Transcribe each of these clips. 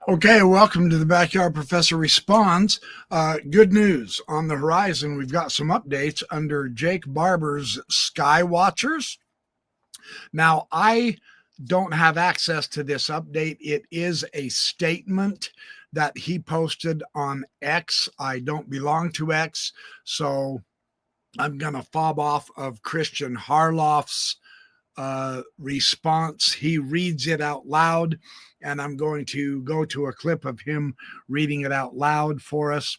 Okay, welcome to the Backyard Professor Responds. Good news on the horizon. We've got some updates under Jake Barber's Skywatchers. Now, I don't have access to this update. It is a statement that he posted on X. I don't belong to X, so I'm going to fob off of Christian Harloff's response. He reads it out loud, and I'm going to go to a clip of him reading it out loud for us.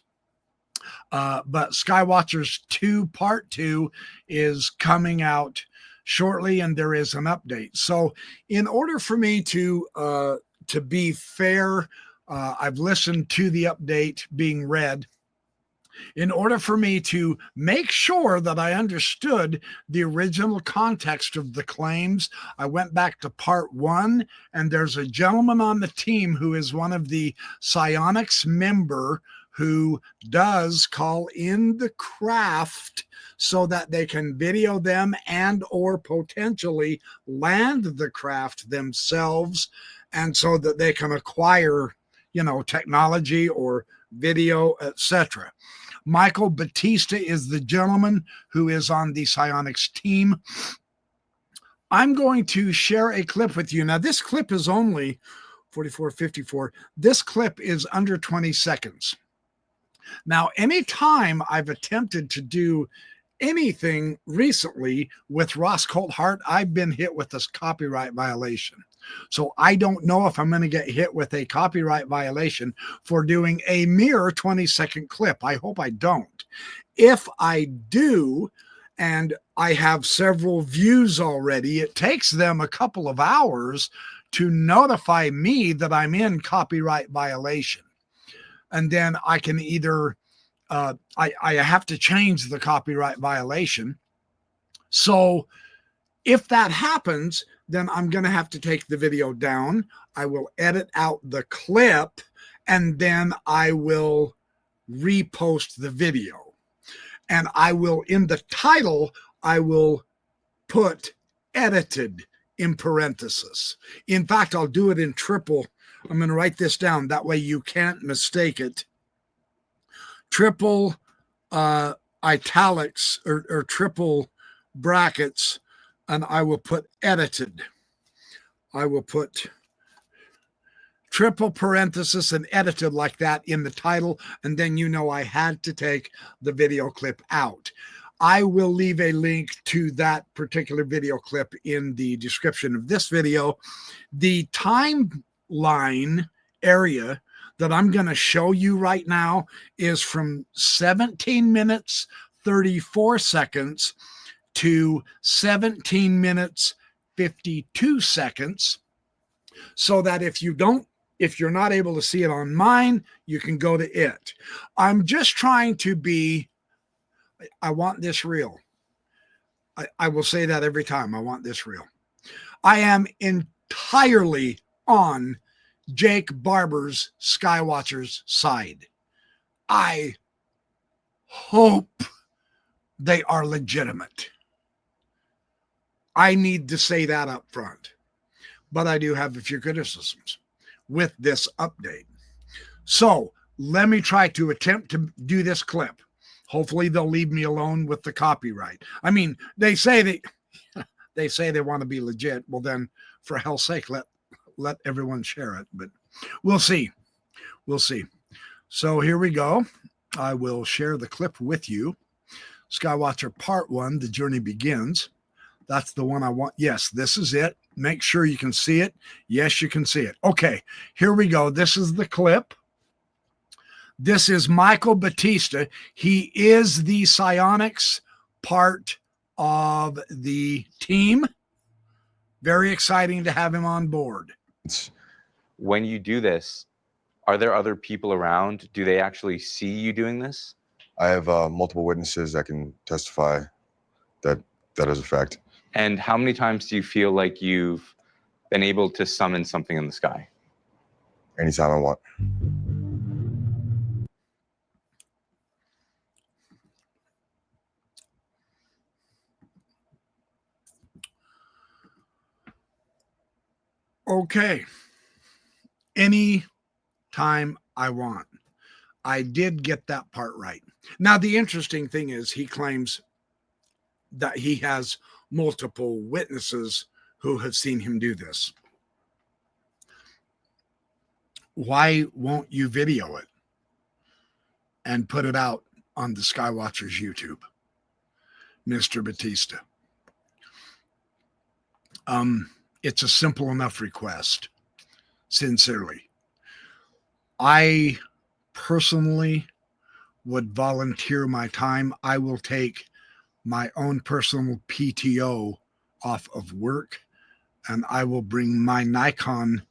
But Skywatchers 2 Part 2 is coming out shortly, and there is an update. So in order for me to be fair, I've listened to the update being read. In order for me to make sure that I understood the original context of the claims, I went back to part 1, and there's a gentleman on the team who is one of the psionics member who does call in the craft so that they can video them and or potentially land the craft themselves, and so that they can acquire, technology or video, etc. Michael Batista is the gentleman who is on the psionics team. I'm going to share a clip with you. Now, this clip is only 44:54. This clip is under 20 seconds. Now, anytime I've attempted to do anything recently with Ross Coulthart, I've been hit with this copyright violation. So I don't know if I'm going to get hit with a copyright violation for doing a mere 20-second clip. I hope I don't. If I do, and I have several views already, it takes them a couple of hours to notify me that I'm in copyright violation. And then I can either, I have to change the copyright violation. So if that happens, then I'm going to have to take the video down. I will edit out the clip, and then I will repost the video. And I will, in the title, I will put edited in parentheses. In fact, I'll do it in triple. I'm going to write this down. That way you can't mistake it. Triple italics or triple brackets, and I will put edited. I will put triple parenthesis and edited like that in the title, and then I had to take the video clip out. I will leave a link to that particular video clip in the description of this video. The timeline area that I'm going to show you right now is from 17 minutes, 34 seconds to 17 minutes, 52 seconds, so that if you're not able to see it on mine, you can go to it. I'm just trying to be, I want this real. I will say that every time. I want this real. I am entirely on Jake Barber's Skywatchers side. I hope they are legitimate. I need to say that up front, but I do have a few criticisms with this update. So let me try to attempt to do this clip. Hopefully they'll leave me alone with the copyright. I mean, they say they want to be legit. Well, then for hell's sake, let everyone share it, but we'll see. We'll see. So here we go. I will share the clip with you. Skywatcher Part 1, The Journey Begins. That's the one I want. Yes, this is it. Make sure you can see it. Yes, you can see it. Okay, here we go. This is the clip. This is Michael Batista. He is the psionics part of the team. Very exciting to have him on board. When you do this, are there other people around? Do they actually see you doing this? I have multiple witnesses that can testify that is a fact. And how many times do you feel like you've been able to summon something in the sky? Anytime I want. Okay. Any time I want. I did get that part right. Now, the interesting thing is he claims that he has multiple witnesses who have seen him do this. Why won't you video it and put it out on the Skywatchers YouTube, Mr. Batista? It's a simple enough request, sincerely. I personally would volunteer my time. I will take my own personal PTO off of work, and I will bring my Nikon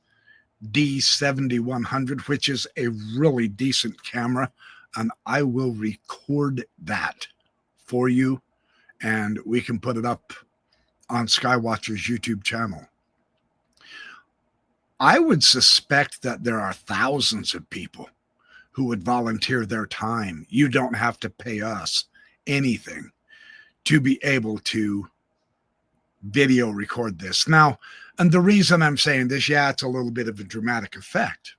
D7100, which is a really decent camera, and I will record that for you, and we can put it up on Skywatchers YouTube channel. I would suspect that there are thousands of people who would volunteer their time. You don't have to pay us anything to be able to video record this. Now, and the reason I'm saying this, yeah, it's a little bit of a dramatic effect.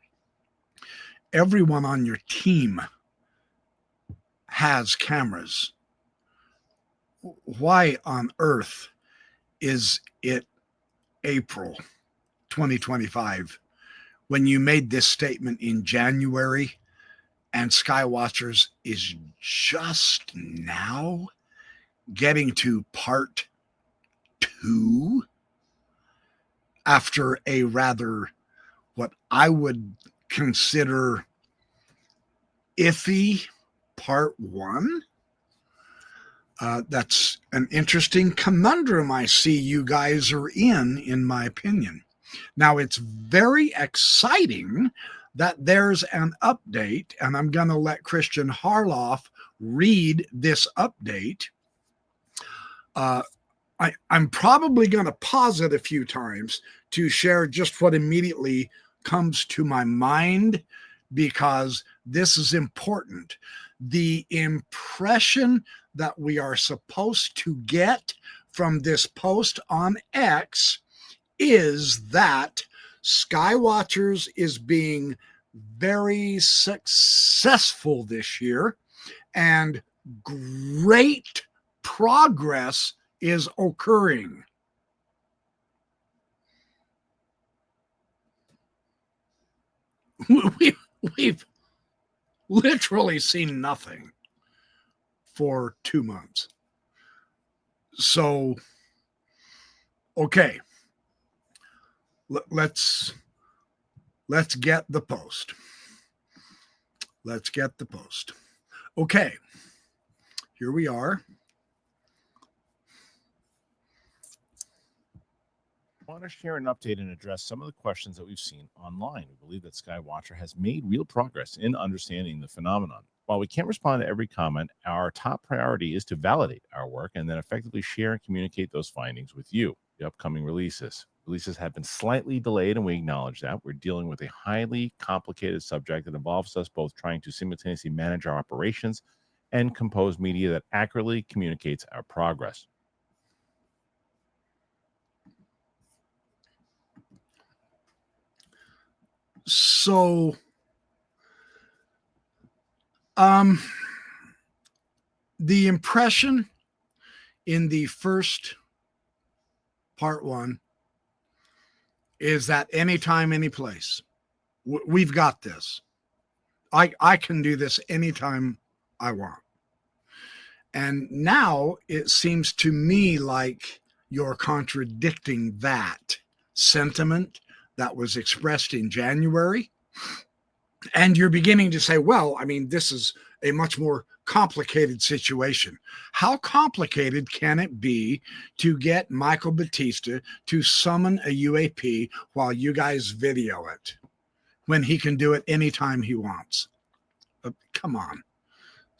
Everyone on your team has cameras. Why on earth is it April 2025 when you made this statement in January and Skywatchers is just now getting to part 2 after a rather, what I would consider iffy part 1? That's an interesting conundrum I see you guys are in my opinion. Now, it's very exciting that there's an update, and I'm going to let Christian Harloff read this update. I'm probably going to pause it a few times to share just what immediately comes to my mind, because this is important. The impression that we are supposed to get from this post on X is that Skywatchers is being very successful this year and great progress is occurring. We've literally seen nothing for 2 months. So, okay, let's get the post. Let's get the post. Okay, here we are. I want to share an update and address some of the questions that we've seen online. We believe that Skywatcher has made real progress in understanding the phenomenon. While we can't respond to every comment, our top priority is to validate our work and then effectively share and communicate those findings with you. The upcoming releases have been slightly delayed, and we acknowledge that. We're dealing with a highly complicated subject that involves us both trying to simultaneously manage our operations and compose media that accurately communicates our progress. So, the impression in the first part 1 is that anytime, any place, we've got this. I can do this anytime I want. And now it seems to me like you're contradicting that sentiment that was expressed in January. And you're beginning to say, well, I mean, this is a much more complicated situation. How complicated can it be to get Michael Batista to summon a UAP while you guys video it when he can do it anytime he wants? Come on.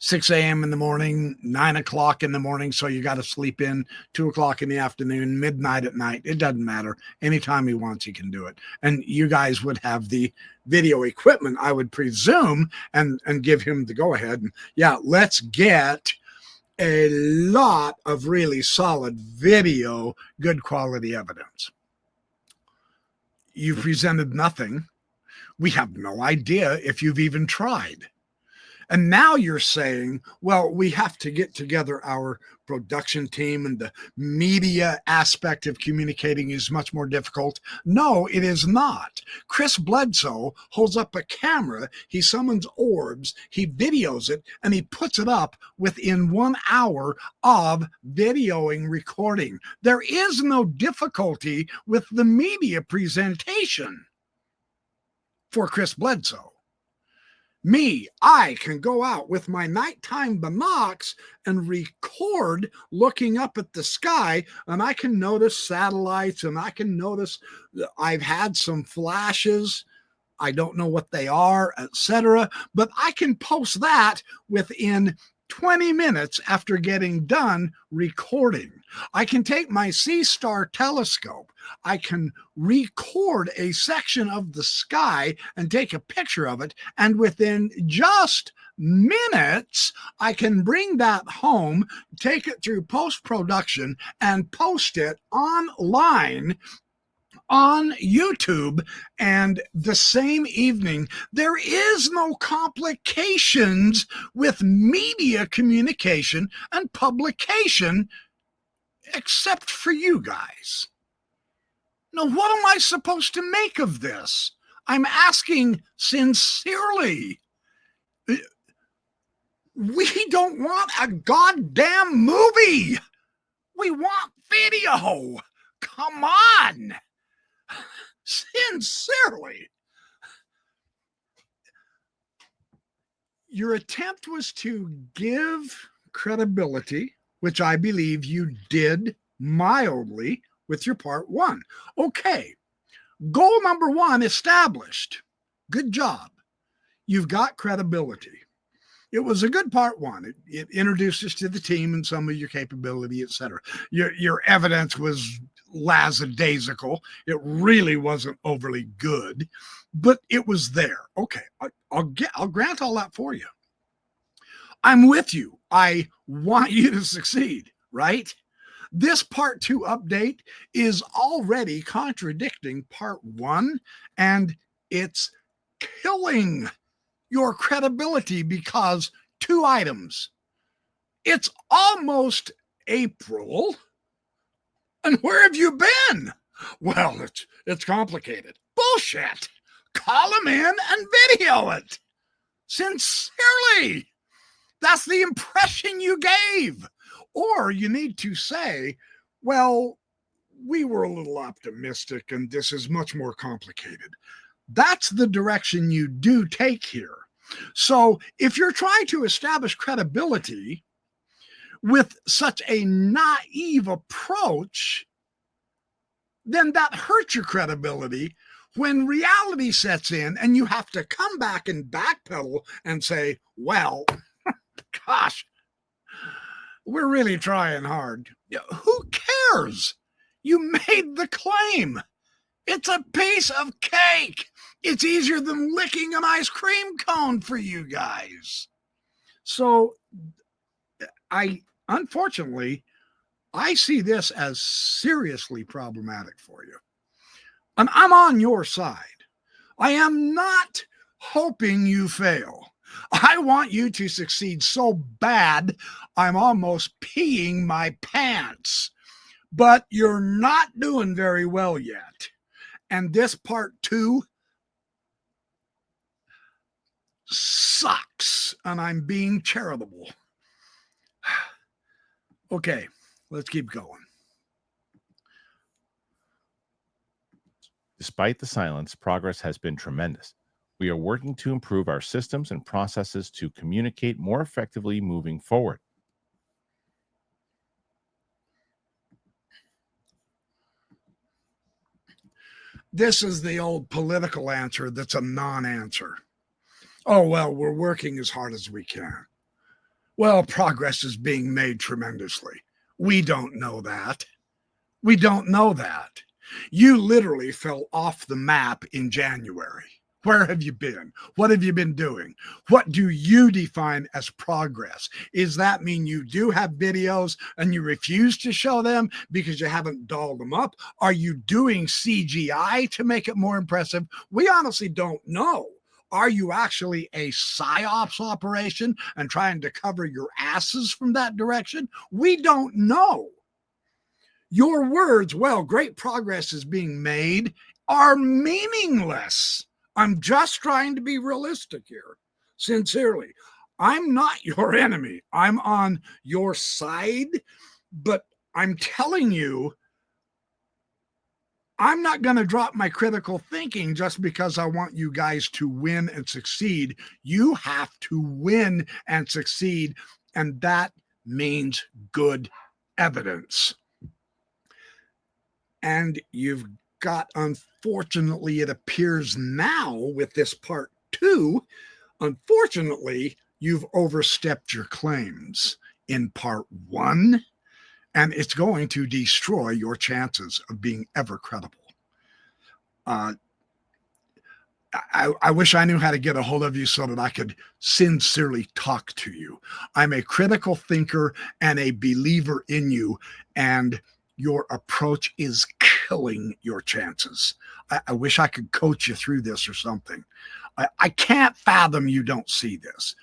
6 a.m. in the morning, 9 o'clock in the morning, so you got to sleep in, 2 o'clock in the afternoon, midnight at night. It doesn't matter. Anytime he wants, he can do it. And you guys would have the video equipment, I would presume, and give him the go-ahead. And yeah, let's get a lot of really solid video, good quality evidence. You presented nothing. We have no idea if you've even tried. And now you're saying, well, we have to get together our production team, and the media aspect of communicating is much more difficult. No, it is not. Chris Bledsoe holds up a camera, he summons orbs, he videos it, and he puts it up within 1 hour of videoing recording. There is no difficulty with the media presentation for Chris Bledsoe. Me, I can go out with my nighttime binocs and record looking up at the sky, and I can notice satellites, and I can notice I've had some flashes. I don't know what they are, etc. But I can post that within 20 minutes after getting done recording. I can take my C-Star telescope. I can record a section of the sky and take a picture of it. And within just minutes, I can bring that home, take it through post-production, and post it online on YouTube, and the same evening. There is no complications with media communication and publication except for you guys. Now, what am I supposed to make of this? I'm asking sincerely. We don't want a goddamn movie. We want video. Come on. Sincerely. Your attempt was to give credibility, which I believe you did mildly with your part one. Okay. Goal number one established. Good job. You've got credibility. It was a good part one. It introduced us to the team and some of your capability, etc. Your evidence was lackadaisical. It really wasn't overly good, but it was there. Okay, I'll grant all that for you. I'm with you. I want you to succeed, right? This part two update is already contradicting part one, and it's killing your credibility because two items. It's almost April, and where have you been? Well, it's complicated. Bullshit. Call them in and video it. Sincerely. That's the impression you gave. Or you need to say, well, we were a little optimistic and this is much more complicated. That's the direction you do take here. So if you're trying to establish credibility with such a naive approach, then that hurts your credibility when reality sets in and you have to come back and backpedal and say, well, gosh, we're really trying hard. Who cares? You made the claim. It's a piece of cake. It's easier than licking an ice cream cone for you guys. So unfortunately, I see this as seriously problematic for you. And I'm on your side. I am not hoping you fail. I want you to succeed so bad, I'm almost peeing my pants. But you're not doing very well yet. And this part two sucks, and I'm being charitable. Okay, let's keep going. Despite the silence, progress has been tremendous. We are working to improve our systems and processes to communicate more effectively moving forward. This is the old political answer that's a non-answer. Oh, well, we're working as hard as we can. Well, progress is being made tremendously. We don't know that. We don't know that. You literally fell off the map in January. Where have you been? What have you been doing? What do you define as progress? Is that mean you do have videos and you refuse to show them because you haven't dolled them up? Are you doing CGI to make it more impressive? We honestly don't know. Are you actually a psyops operation and trying to cover your asses from that direction? We don't know. Your words, well, great progress is being made, are meaningless. I'm just trying to be realistic here. Sincerely, I'm not your enemy. I'm on your side, but I'm telling you, I'm not going to drop my critical thinking just because I want you guys to win and succeed. You have to win and succeed, and that means good evidence. And you've got, unfortunately, it appears now with this part 2, unfortunately, you've overstepped your claims in part 1, and it's going to destroy your chances of being ever credible. I wish I knew how to get a hold of you so that I could sincerely talk to you. I'm a critical thinker and a believer in you, and your approach is killing your chances. I wish I could coach you through this or something. I can't fathom you don't see this.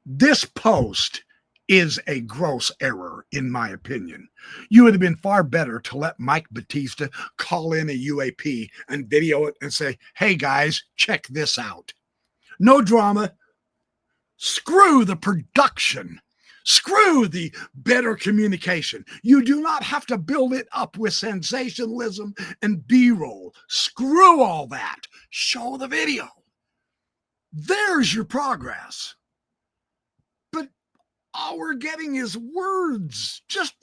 This post is a gross error, in my opinion. You would have been far better to let Mike Batista call in a UAP and video it and say, hey guys, check this out. No drama. Screw the production. Screw the better communication. You do not have to build it up with sensationalism and B-roll. Screw all that. Show the video. There's your progress. But all we're getting is words. Just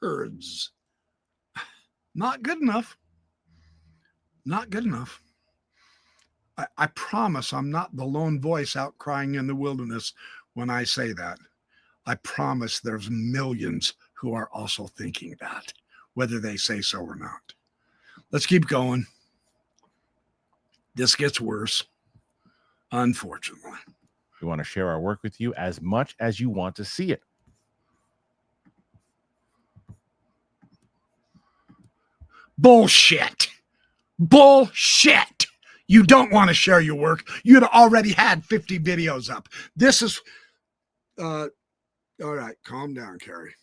words. Not good enough. Not good enough. I promise I'm not the lone voice out crying in the wilderness when I say that. I promise there's millions who are also thinking that, whether they say so or not. Let's keep going. This gets worse, unfortunately. We want to share our work with you as much as you want to see it. Bullshit. Bullshit. You don't want to share your work. You'd already had 50 videos up. This is... all right, calm down, Carrie.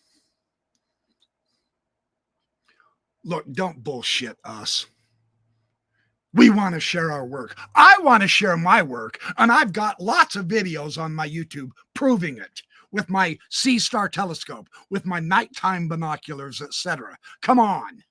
Look, don't bullshit us. We want to share our work. I want to share my work, and I've got lots of videos on my YouTube proving it with my C-Star telescope, with my nighttime binoculars, etc. Come on.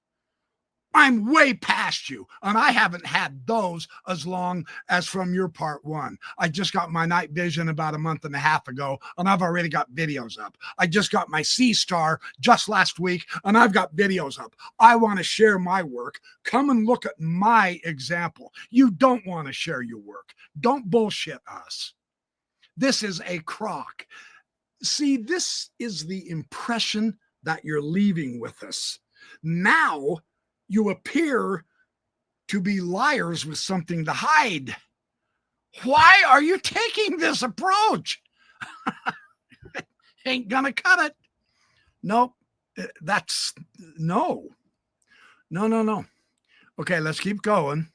I'm way past you, and I haven't had those as long as from your part 1. I just got my night vision about a month and a half ago, and I've already got videos up. I just got my C-Star just last week, and I've got videos up. I want to share my work. Come and look at my example. You don't want to share your work. Don't bullshit us. This is a crock. See, this is the impression that you're leaving with us. Now, you appear to be liars with something to hide. Why are you taking this approach? Ain't gonna cut it. Nope. That's no. Okay, let's keep going.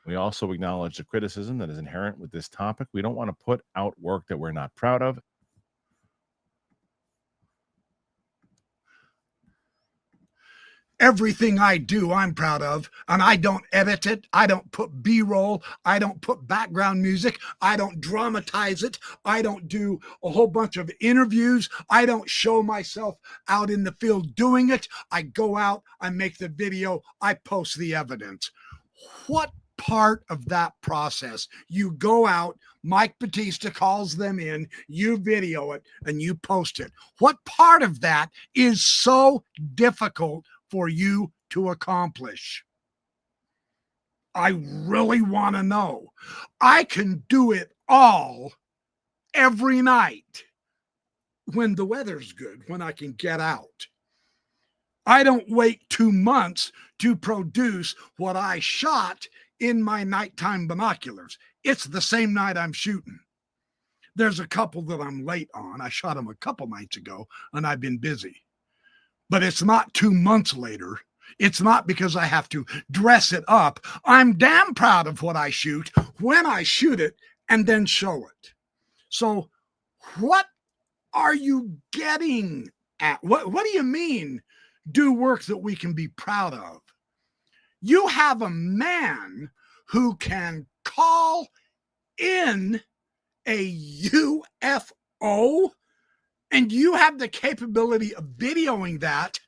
We also acknowledge the criticism that is inherent with this topic. We don't want to put out work that we're not proud of. Everything I do, I'm proud of, and I don't edit it. I don't put B-roll. I don't put background music. I don't dramatize it. I don't do a whole bunch of interviews. I don't show myself out in the field doing it. I go out, I make the video, I post the evidence. What part of that process? You go out, Mike Batista calls them in, you video it, and you post it. What part of that is so difficult for you to accomplish? I really want to know. I can do it all every night when the weather's good, when I can get out. I don't wait 2 months to produce what I shot in my nighttime binoculars. It's the same night I'm shooting. There's a couple that I'm late on. I shot them a couple nights ago and I've been busy. But it's not 2 months later. It's not because I have to dress it up. I'm damn proud of what I shoot when I shoot it and then show it. So what are you getting at? What do you mean do work that we can be proud of? You have a man who can call in a UFO, and you have the capability of videoing that.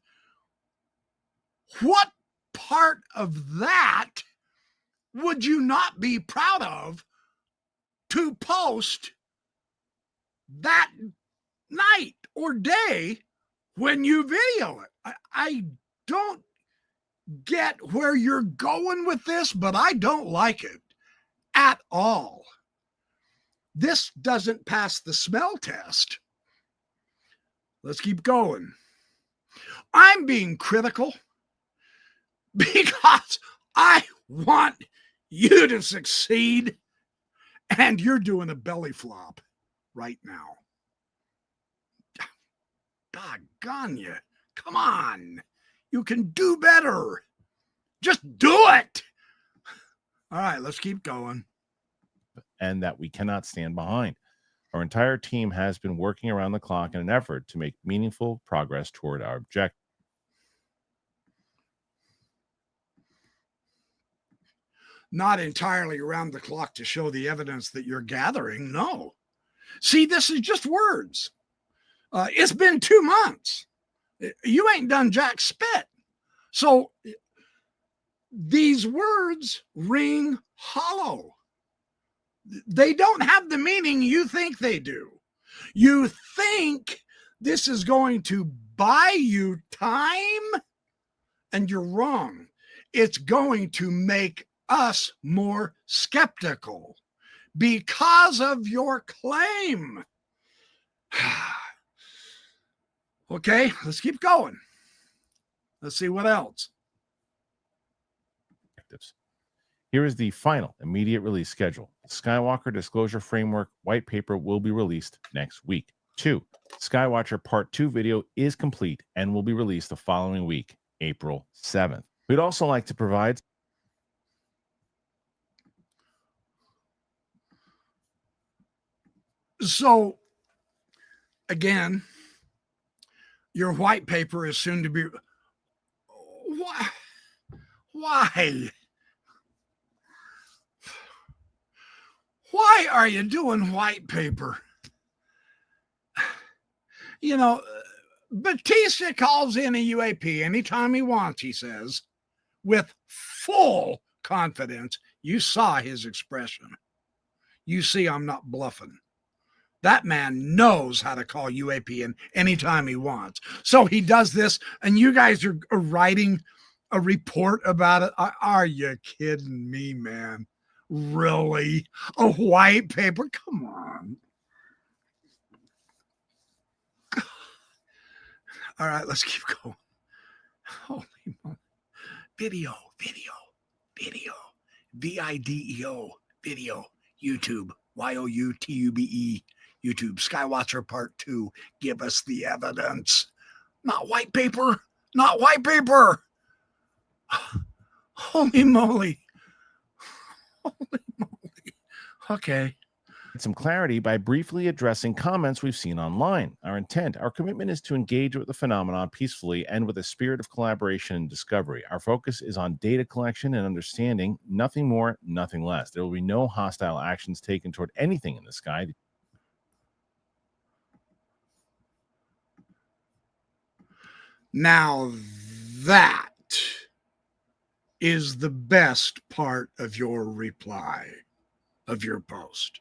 What part of that would you not be proud of to post that night or day when you video it? I don't get where you're going with this, but I don't like it at all. This doesn't pass the smell test. Let's keep going. I'm being critical because I want you to succeed, and you're doing a belly flop right now. Doggone you. Come on. You can do better. Just do it. All right, let's keep going. And that we cannot stand behind. Our entire team has been working around the clock in an effort to make meaningful progress toward our objective. Not entirely around the clock to show the evidence that you're gathering. No. See, this is just words. It's been 2 months. You ain't done jack spit. So these words ring hollow. They don't have the meaning you think they do. You think this is going to buy you time, and you're wrong. It's going to make us more skeptical because of your claim. Okay, let's keep going. Let's see what else. Here is the final immediate release schedule. Skywatcher Disclosure Framework white paper will be released next week. 2. Skywatcher Part 2 video is complete and will be released the following week, April 7th. We'd also like to provide So, again, your white paper is soon to be. Why? Why are you doing white paper? You know, Batista calls in a UAP anytime he wants, he says, with full confidence. You saw his expression. You see I'm not bluffing. That man knows how to call UAP in anytime he wants. So he does this, and you guys are writing a report about it. Are you kidding me, man? Really? A white paper? Come on. All right, let's keep going. Holy moly. Video. VIDEO. Video. YouTube. YOUTUBE. YouTube. Skywatcher Part 2. Give us the evidence. Not white paper. Not white paper. Holy moly. Holy moly. Okay. some clarity by briefly addressing comments we've seen online. Our commitment is to engage with the phenomenon peacefully and with a spirit of collaboration and discovery. Our focus is on data collection and understanding, nothing more, nothing less. There will be no hostile actions taken toward anything in the sky. Now that is the best part of your reply, of your post.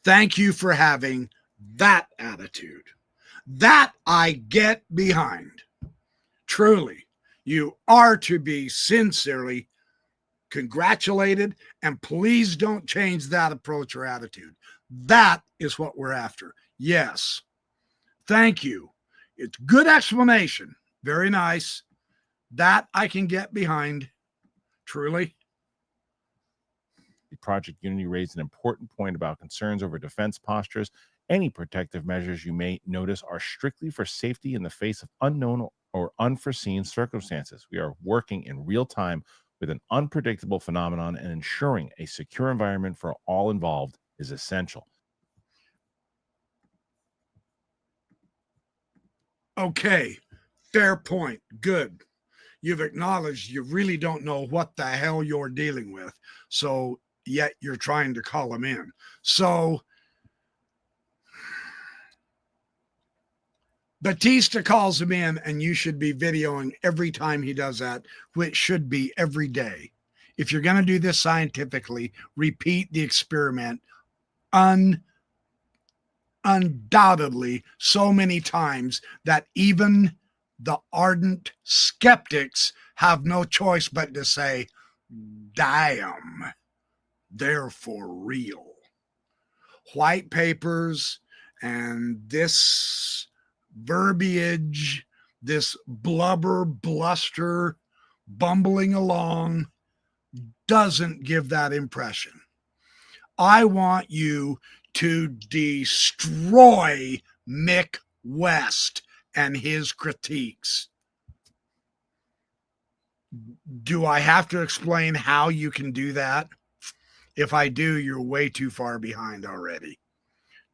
Thank you for having that attitude. That I get behind. Truly, you are to be sincerely congratulated, and please don't change that approach or attitude. That is what we're after. Yes. Thank you. It's good explanation. Very nice. That I can get behind. Truly. Project Unity raised an important point about concerns over defense postures. Any protective measures you may notice are strictly for safety in the face of unknown or unforeseen circumstances. We are working in real time with an unpredictable phenomenon, and ensuring a secure environment for all involved is essential. Okay, fair point. Good. You've acknowledged you really don't know what the hell you're dealing with. So yet you're trying to call them in. So Batista calls him in, and you should be videoing every time he does that, which should be every day. If you're going to do this scientifically, repeat the experiment undoubtedly so many times that even the ardent skeptics have no choice but to say, damn, they're for real. White papers and this verbiage, this blubber, bluster, bumbling along doesn't give that impression. I want you to destroy Mick West and his critiques. Do I have to explain how you can do that? If I do, you're way too far behind already.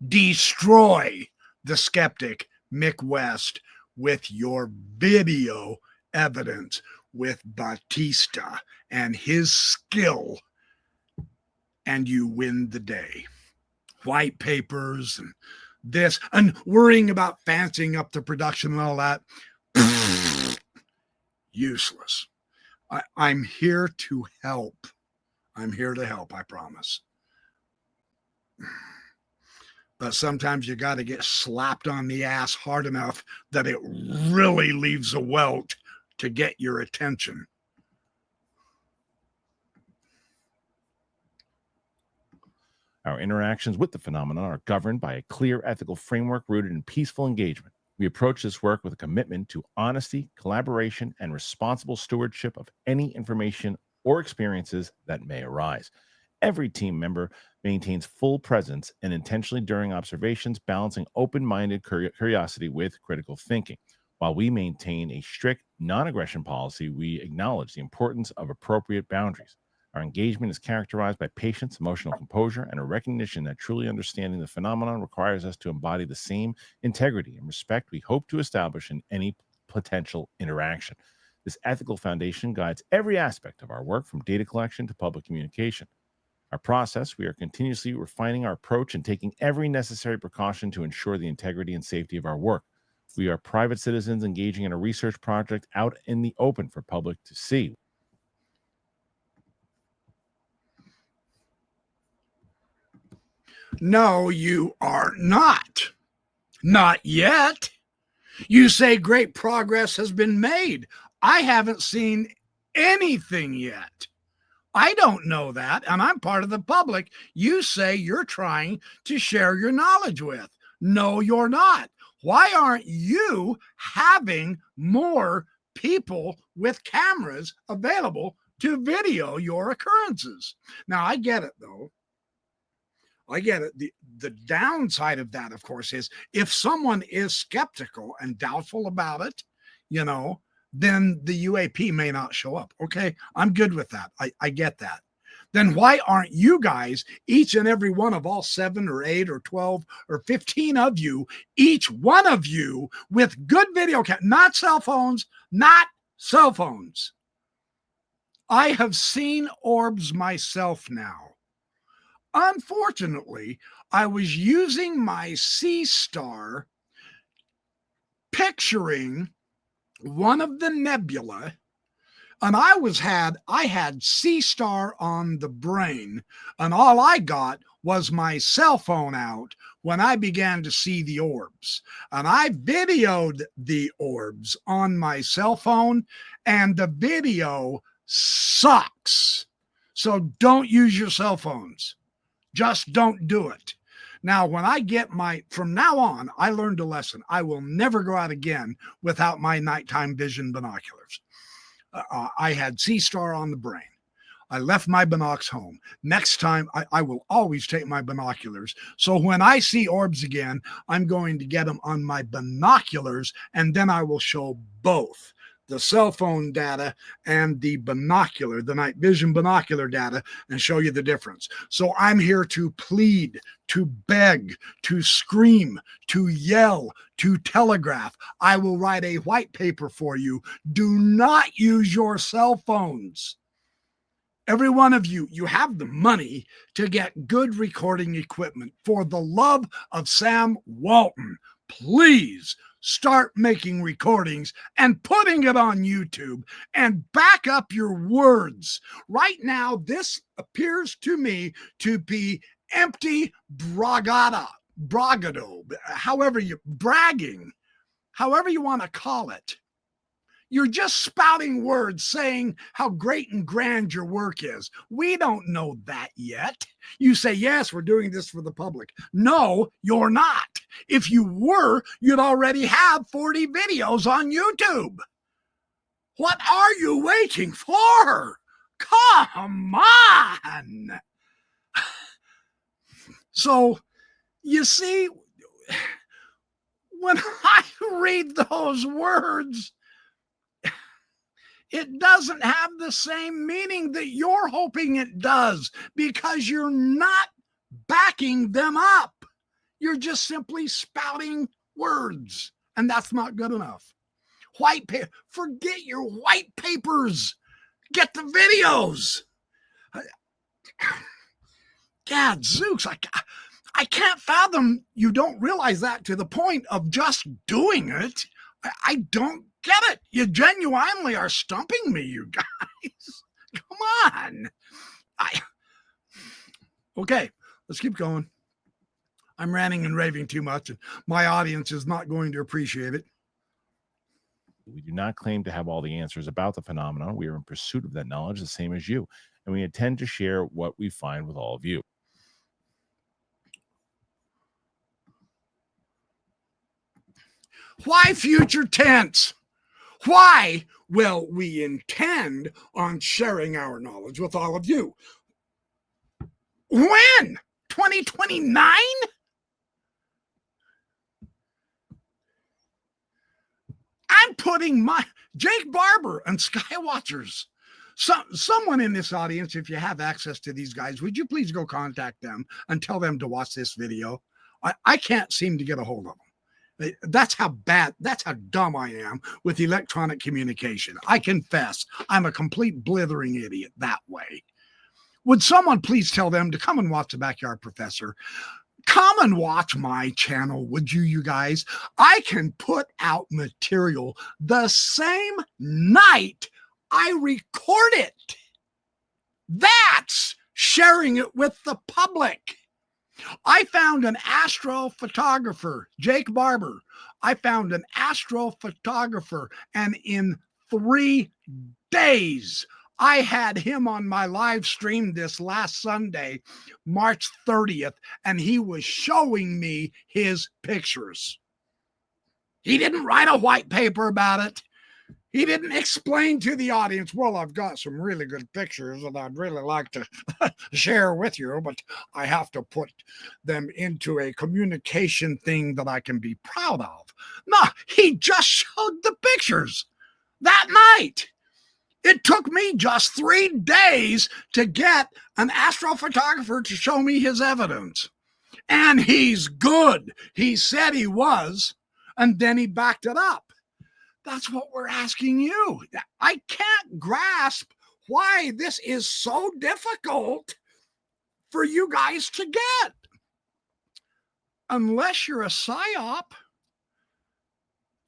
Destroy the skeptic Mick West with your video evidence with Batista and his skill, and you win the day. White papers and this, and worrying about fancying up the production and all that, useless. I'm here to help. I'm here to help, I promise. But sometimes you got to get slapped on the ass hard enough that it really leaves a welt to get your attention. Our interactions with the phenomenon are governed by a clear ethical framework rooted in peaceful engagement. We approach this work with a commitment to honesty, collaboration, and responsible stewardship of any information or experiences that may arise. Every team member maintains full presence and intentionally during observations, balancing open-minded curiosity with critical thinking. While we maintain a strict non-aggression policy, we acknowledge the importance of appropriate boundaries. Our engagement is characterized by patience, emotional composure, and a recognition that truly understanding the phenomenon requires us to embody the same integrity and respect we hope to establish in any potential interaction. This ethical foundation guides every aspect of our work, from data collection to public communication. Our process, we are continuously refining our approach and taking every necessary precaution to ensure the integrity and safety of our work. We are private citizens engaging in a research project out in the open for public to see. No, you are not. Not yet. You say great progress has been made. I haven't seen anything yet. I don't know that, and I'm part of the public you say you're trying to share your knowledge with. No, you're not. Why aren't you having more people with cameras available to video your occurrences? Now, I get it, though. I get it. The downside of that, of course, is if someone is skeptical and doubtful about it, then the UAP may not show up. Okay, I'm good with that. I get that. Then why aren't you guys, each and every one of all 7 or 8 or 12 or 15 of you, each one of you with good video cam, not cell phones, not cell phones. I have seen orbs myself now. Unfortunately, I was using my C-Star picturing one of the nebula, and I had C-Star on the brain, and all I got was my cell phone out when I began to see the orbs. And I videoed the orbs on my cell phone, and the video sucks. So don't use your cell phones. Just don't do it. Now, when I get from now on, I learned a lesson. I will never go out again without my nighttime vision binoculars. I had C-Star on the brain. I left my binocs home. Next time, I will always take my binoculars. So when I see orbs again, I'm going to get them on my binoculars, and then I will show both the cell phone data and the binocular, the night vision binocular data, and show you the difference. So I'm here to plead, to beg, to scream, to yell, to telegraph. I will write a white paper for you. Do not use your cell phones. Every one of you, you have the money to get good recording equipment. For the love of Sam Walton, please start making recordings and putting it on YouTube and back up your words. Right now, this appears to me to be empty bragado, bragging, however you want to call it. You're just spouting words saying how great and grand your work is. We don't know that yet. You say, yes, we're doing this for the public. No, you're not. If you were, you'd already have 40 videos on YouTube. What are you waiting for? Come on. So, you see, when I read those words, it doesn't have the same meaning that you're hoping it does, because you're not backing them up. You're just simply spouting words, and that's not good enough. White paper, forget your white papers. Get the videos. Gadzooks, I can't fathom you don't realize that to the point of just doing it. I don't get it. You genuinely are stumping me, you guys. Come on. Okay, let's keep going. I'm ranting and raving too much, and my audience is not going to appreciate it. We do not claim to have all the answers about the phenomenon. We are in pursuit of that knowledge, the same as you, and we intend to share what we find with all of you. Why future tense? Why? Well, we intend on sharing our knowledge with all of you. When? 2029? I'm putting my Jake Barber and Skywatchers. Someone in this audience, if you have access to these guys, would you please go contact them and tell them to watch this video? I can't seem to get a hold of them. That's how bad, that's how dumb I am with electronic communication. I confess, I'm a complete blithering idiot that way. Would someone please tell them to come and watch The Backyard Professor? Come and watch my channel, would you, you guys? I can put out material the same night I record it. That's sharing it with the public. I found an astrophotographer, Jake Barber. I found an astrophotographer, and in 3 days, I had him on my live stream this last Sunday, March 30th, and he was showing me his pictures. He didn't write a white paper about it. He didn't explain to the audience, well, I've got some really good pictures that I'd really like to share with you, but I have to put them into a communication thing that I can be proud of. No, he just showed the pictures that night. It took me just 3 days to get an astrophotographer to show me his evidence. And he's good. He said he was, and then he backed it up. That's what we're asking you. I can't grasp why this is so difficult for you guys to get. Unless you're a psyop.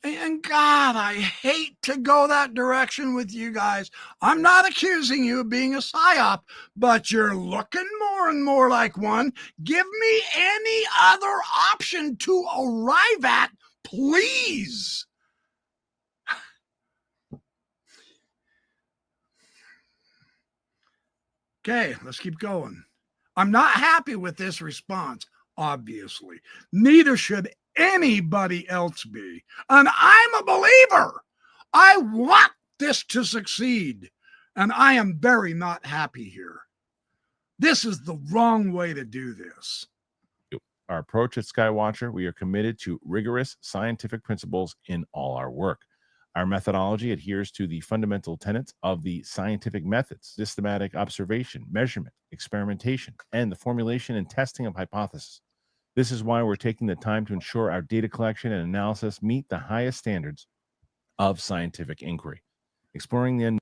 And God, I hate to go that direction with you guys. I'm not accusing you of being a psyop, but you're looking more and more like one. Give me any other option to arrive at, please. Okay, let's keep going. I'm not happy with this response, obviously. Neither should anybody else be. And I'm a believer. I want this to succeed. And I am very not happy here. This is the wrong way to do this. Our approach at Skywatcher, we are committed to rigorous scientific principles in all our work. Our methodology adheres to the fundamental tenets of the scientific methods: systematic observation, measurement, experimentation, and the formulation and testing of hypotheses. This is why we're taking the time to ensure our data collection and analysis meet the highest standards of scientific inquiry. Exploring the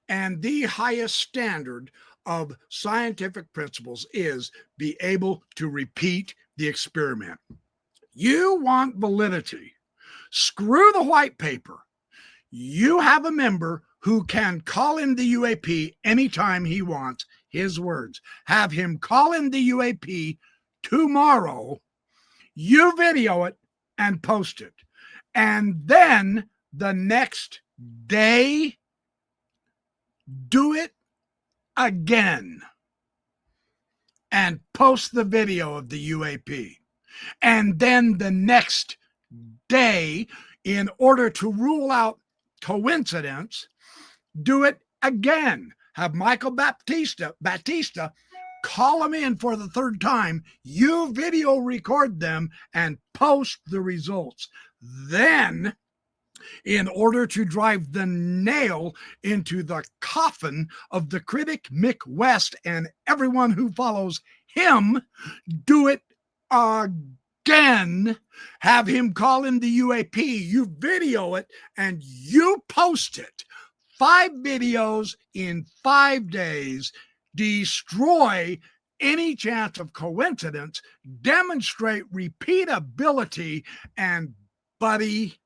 And the highest standard of scientific principles is be able to repeat the experiment. You want validity. Screw the white paper. You have a member who can call in the UAP anytime he wants. His words. Have him call in the UAP tomorrow. You video it and post it. And then the next day, do it again and post the video of the UAP. And then the next day, in order to rule out coincidence, do it again. Have Michael Baptista call them in for the third time. You video record them and post the results. Then, in order to drive the nail into the coffin of the critic Mick West and everyone who follows him, do it again. Have him call in the UAP. You video it and you post it. 5 videos in 5 days. Destroy any chance of coincidence. Demonstrate repeatability. And, buddy,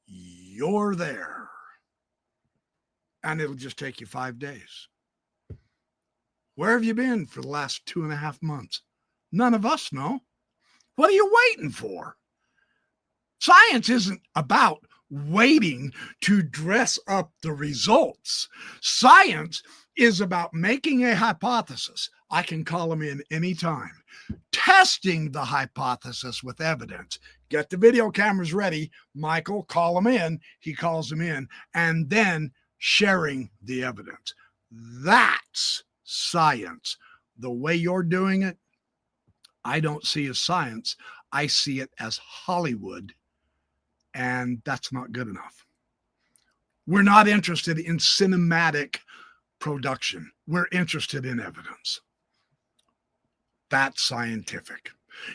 you're there. And it'll just take you 5 days. Where have you been for the last 2.5 months? None of us know. What are you waiting for? Science isn't about waiting to dress up the results. Science is about making a hypothesis. I can call them in anytime. Testing the hypothesis with evidence. Get the video cameras ready. Michael, call them in. He calls them in. And then sharing the evidence. That's science. The way you're doing it, I don't see as science. I see it as Hollywood. And that's not good enough. We're not interested in cinematic production. We're interested in evidence. That's scientific.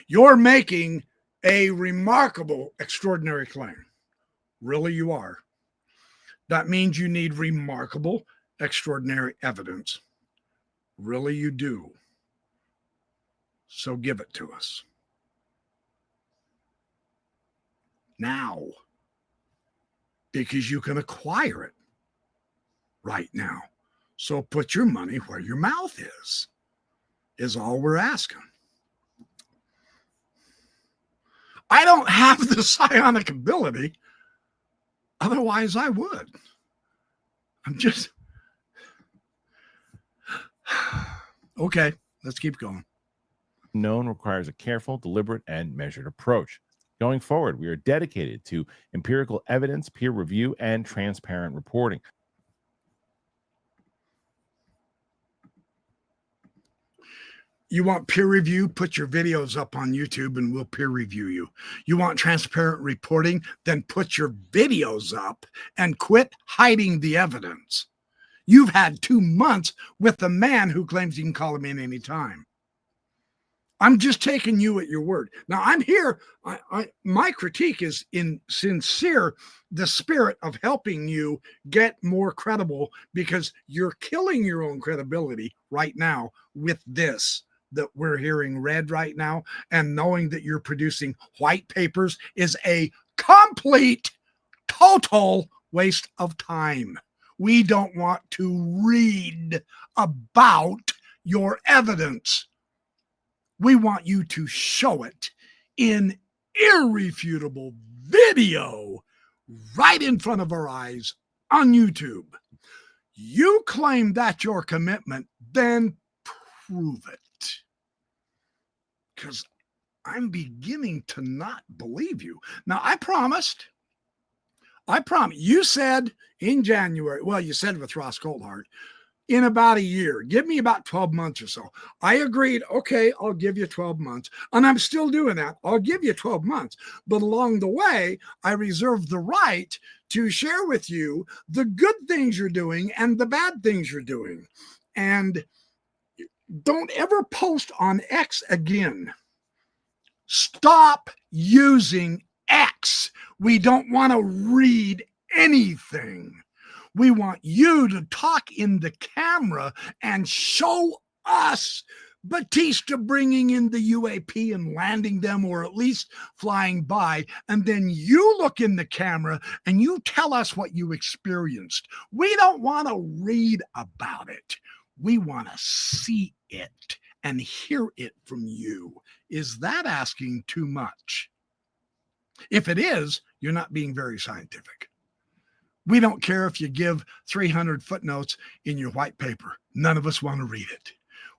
You're making a remarkable, extraordinary claim. Really, you are. That means you need remarkable, extraordinary evidence. Really, you do. So give it to us. Now. Because you can acquire it right now. So put your money where your mouth is all we're asking. I don't have the psionic ability. Otherwise, I would. I'm just... Okay, let's keep going. Known requires a careful, deliberate, and measured approach. Going forward, we are dedicated to empirical evidence, peer review, and transparent reporting. You want peer review? Put your videos up on YouTube and we'll peer review you. You want transparent reporting? Then put your videos up and quit hiding the evidence. You've had 2 months with a man who claims he can call him in anytime. I'm just taking you at your word. Now, I'm here. My critique is in sincere, the spirit of helping you get more credible, because you're killing your own credibility right now with this that we're hearing read right now. And knowing that you're producing white papers is a complete, total waste of time. We don't want to read about your evidence. We want you to show it in irrefutable video right in front of our eyes on YouTube. You claim that's your commitment, then prove it. Because I'm beginning to not believe you. Now, I promise, you said in January, well, you said with Ross Coulthart, in about a year, give me about 12 months or so. I agreed, okay, I'll give you 12 months. And I'm still doing that. I'll give you 12 months. But along the way, I reserve the right to share with you the good things you're doing and the bad things you're doing. And don't ever post on X again. Stop using X. We don't want to read anything. We want you to talk in the camera and show us Batista bringing in the UAP and landing them, or at least flying by. And then you look in the camera and you tell us what you experienced. We don't want to read about it. We want to see it and hear it from you. Is that asking too much? If it is, you're not being very scientific. We don't care if you give 300 footnotes in your white paper. None of us want to read it.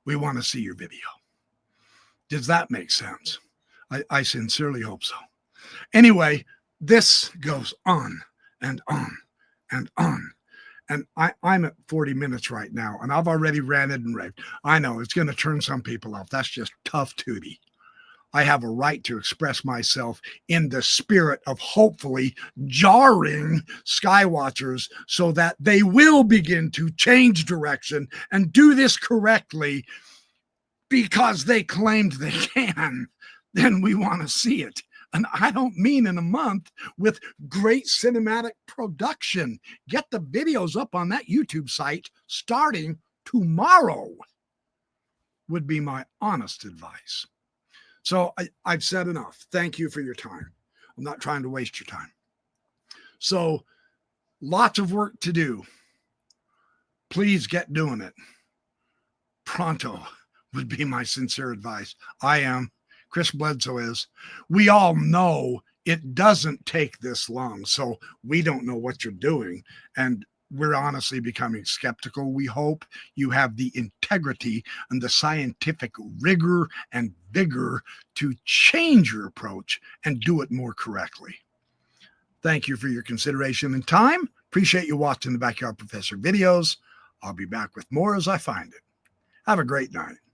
We want to see your video. Does that make sense? I sincerely hope so. Anyway, this goes on and on and on. And I'm at 40 minutes right now, and I've already ranted and raved. I know it's going to turn some people off. That's just tough tootie. I have a right to express myself in the spirit of hopefully jarring Skywatchers so that they will begin to change direction and do this correctly because they claimed they can. Then we want to see it. And I don't mean in a month, with great cinematic production. Get the videos up on that YouTube site starting tomorrow, would be my honest advice. So I've said enough. Thank you for your time. I'm not trying to waste your time. So lots of work to do. Please get doing it. Pronto would be my sincere advice. I am. Chris Bledsoe is. We all know it doesn't take this long, so we don't know what you're doing. And we're honestly becoming skeptical. We hope you have the integrity and the scientific rigor and vigor to change your approach and do it more correctly. Thank you for your consideration and time. Appreciate you watching the Backyard Professor videos. I'll be back with more as I find it. Have a great night.